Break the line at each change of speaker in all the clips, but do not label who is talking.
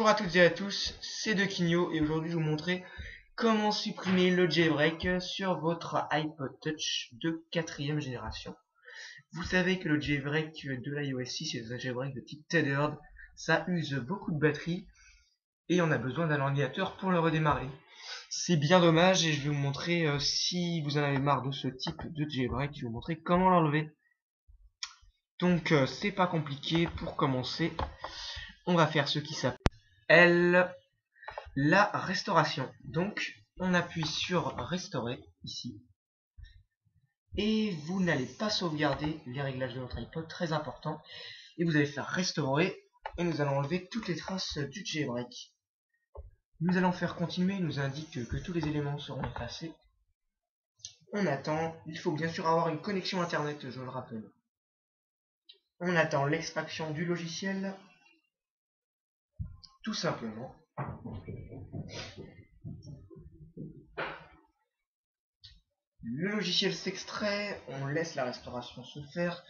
Bonjour à toutes et à tous, c'est Dequinho et aujourd'hui je vais vous montrer comment supprimer le jailbreak sur votre iPod Touch de 4ème génération. Vous savez que le jailbreak de l'iOS 6 est un jailbreak de type tethered, ça use beaucoup de batterie et on a besoin d'un ordinateur pour le redémarrer. C'est bien dommage et je vais vous montrer, si vous en avez marre de ce type de jailbreak, je vais vous montrer comment l'enlever. Donc c'est pas compliqué, pour commencer on va faire ce qui s'appelle la restauration. Donc on appuie sur restaurer ici et vous n'allez pas sauvegarder les réglages de votre iPod, très important, et vous allez faire restaurer et nous allons enlever toutes les traces du jailbreak. Nous allons faire continuer, il nous indique que tous les éléments seront effacés. On attend, il faut bien sûr avoir une connexion internet, je le rappelle. On attend l'extraction du logiciel, tout simplement. Le logiciel s'extrait, on laisse la restauration se faire.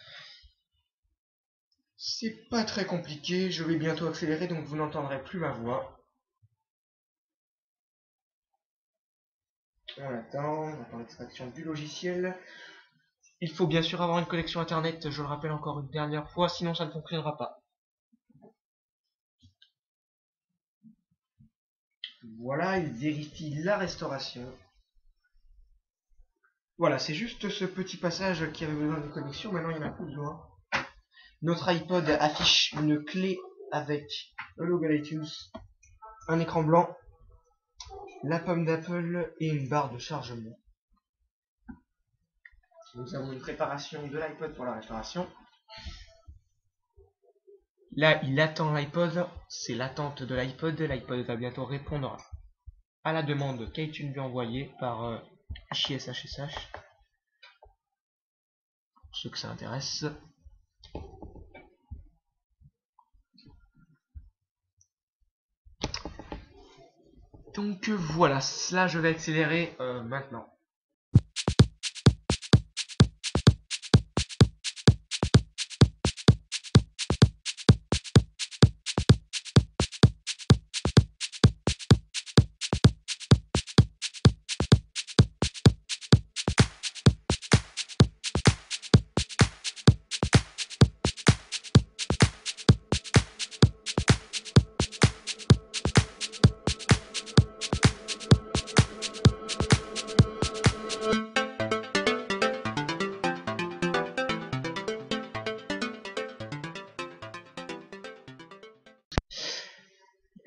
C'est pas très compliqué, je vais bientôt accélérer donc vous n'entendrez plus ma voix. On attend l'extraction du logiciel. Il faut bien sûr avoir une connexion internet, je le rappelle encore une dernière fois, sinon ça ne fonctionnera pas. Voilà, il vérifie la restauration. Voilà, c'est juste ce petit passage qui avait besoin de connexion, maintenant il n'y en a plus besoin. Notre iPod affiche une clé avec le logo iTunes, un écran blanc, la pomme d'Apple et une barre de chargement. Nous avons une préparation de l'iPod pour la restauration. Là, il attend l'iPod, c'est l'attente de l'iPod. L'iPod va bientôt répondre à la demande qu'iTunes lui a envoyée par fichier SHSH. Pour ceux que ça intéresse. Donc voilà, là je vais accélérer maintenant.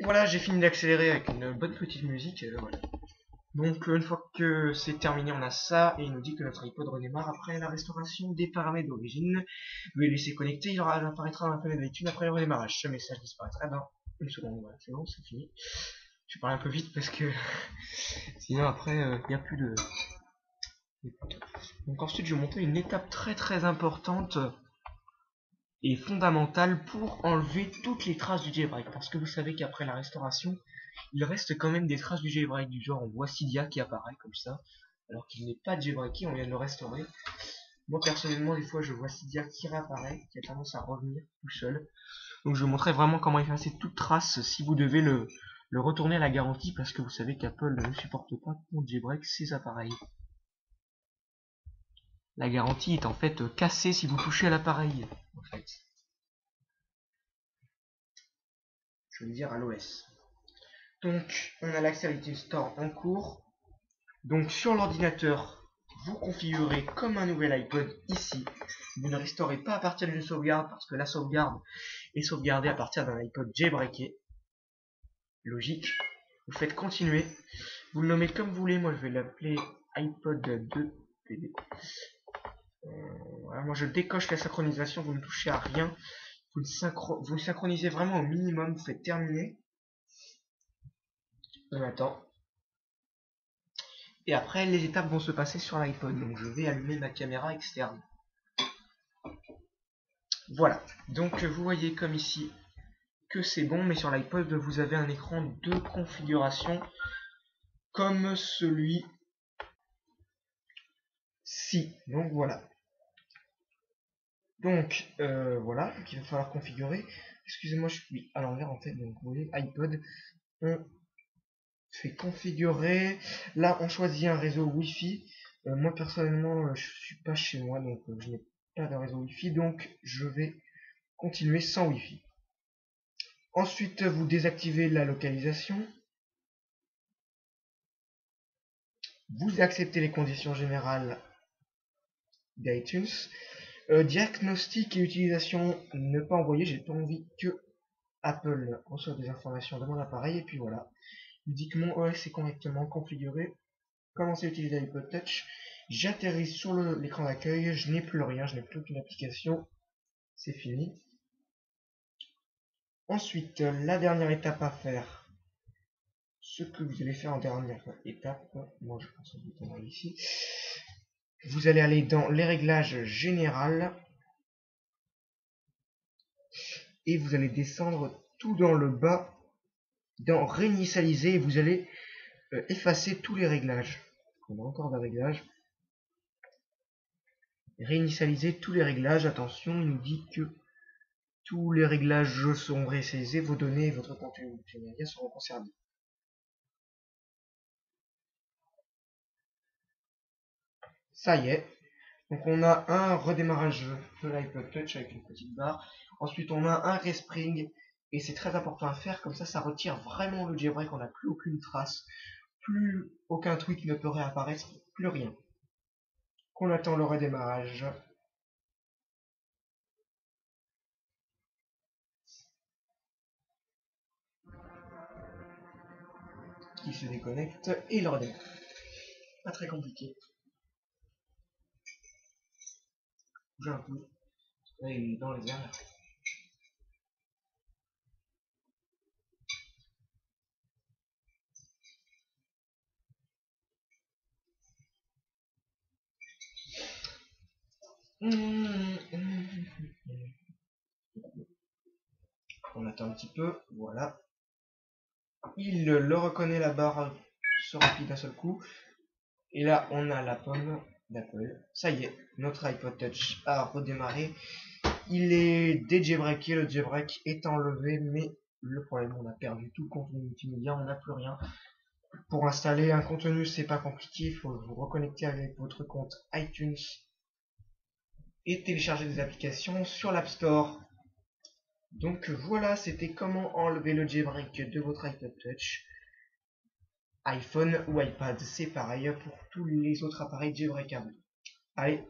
Voilà, j'ai fini d'accélérer avec une bonne petite musique. Voilà. Donc une fois que c'est terminé, on a ça, et il nous dit que notre iPod redémarre après la restauration des paramètres d'origine. Veuillez laisser connecter, il apparaîtra dans la fenêtre d'iTunes après le redémarrage. Ce message disparaîtra dans une seconde. Voilà, c'est bon, c'est fini. Je parle un peu vite parce que sinon après il n'y a plus de... Donc ensuite je vais montrer une étape très importante et fondamentale pour enlever toutes les traces du jailbreak, parce que vous savez qu'après la restauration il reste quand même des traces du jailbreak, du genre on voit Cydia qui apparaît comme ça alors qu'il n'est pas jailbreaké, on vient de le restaurer. Moi personnellement des fois je vois Cydia qui réapparaît, qui a tendance à revenir tout seul. Donc je vous montrerai vraiment comment effacer toute trace si vous devez le retourner à la garantie, parce que vous savez qu'Apple ne supporte pas qu'on jailbreak ses appareils. La garantie est en fait cassée si vous touchez à l'appareil, en fait. Je veux dire à l'OS. Donc, on a l'accès à l'iTunes Store en cours. Donc, sur l'ordinateur, vous configurez comme un nouvel iPod ici. Vous ne restaurez pas à partir d'une sauvegarde, parce que la sauvegarde est sauvegardée à partir d'un iPod jailbreaké. Logique. Vous faites continuer. Vous le nommez comme vous voulez. Moi, je vais l'appeler iPod 2 PD. Voilà, moi je décoche la synchronisation, vous ne touchez à rien, vous synchronisez vraiment au minimum, vous faites terminer. On attend. Et après les étapes vont se passer sur l'iPod, donc je vais allumer ma caméra externe. Voilà, donc vous voyez comme ici que c'est bon, mais sur l'iPod vous avez un écran de configuration comme celui-ci. Donc voilà. Donc voilà, il va falloir configurer. excusez-moi, je suis à l'envers en fait. Donc vous voyez, iPod, on fait configurer. Là, on choisit un réseau Wi-Fi. Moi personnellement, je suis pas chez moi, donc je n'ai pas de réseau Wi-Fi, donc je vais continuer sans Wi-Fi. Ensuite, vous désactivez la localisation. Vous acceptez les conditions générales d'iTunes. Diagnostic et utilisation ne pas envoyer. J'ai pas envie que Apple reçoive des informations de mon appareil. Et puis voilà. Il dit que mon OS est correctement configuré. Commencez à utiliser l'iPod Touch. J'atterris sur l'écran d'accueil. Je n'ai plus rien. Je n'ai plus aucune application. C'est fini. Ensuite, la dernière étape à faire. Ce que vous allez faire en dernière étape. Moi, je pense au bouton ici. Vous allez aller dans les réglages généraux et vous allez descendre tout dans le bas dans réinitialiser et vous allez effacer tous les réglages. On a encore des réglages. Réinitialiser tous les réglages. Attention, il nous dit que tous les réglages seront réinitialisés, vos données et votre contenu multimédia seront conservés. Ça y est. Donc on a un redémarrage de l'iPod Touch avec une petite barre. Ensuite on a un respring. Et c'est très important à faire, comme ça retire vraiment le jailbreak, on n'a plus aucune trace, plus aucun tweet ne peut réapparaître, plus rien. On attend le redémarrage. Qui se déconnecte et il redémarre. Pas très compliqué. Bouge un peu. Là il est dans les airs. On attend un petit peu, voilà. Il le reconnaît, la barre se remplit d'un seul coup. Et là, on a la pomme d'Apple. Ça y est, notre iPod Touch a redémarré. Il est déjailbreaké, le jailbreak est enlevé, mais le problème, on a perdu tout le contenu multimédia, on n'a plus rien. Pour installer un contenu, c'est pas compliqué, il faut vous reconnecter avec votre compte iTunes et télécharger des applications sur l'App Store. Donc voilà, c'était comment enlever le jailbreak de votre iPod Touch. iPhone ou iPad, c'est pareil pour tous les autres appareils jailbreakables. Allez,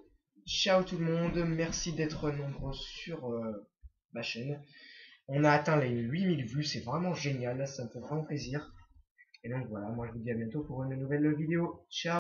ciao tout le monde, merci d'être nombreux sur ma chaîne. On a atteint les 8000 vues, c'est vraiment génial, ça me fait vraiment plaisir. Et donc voilà, moi je vous dis à bientôt pour une nouvelle vidéo. Ciao!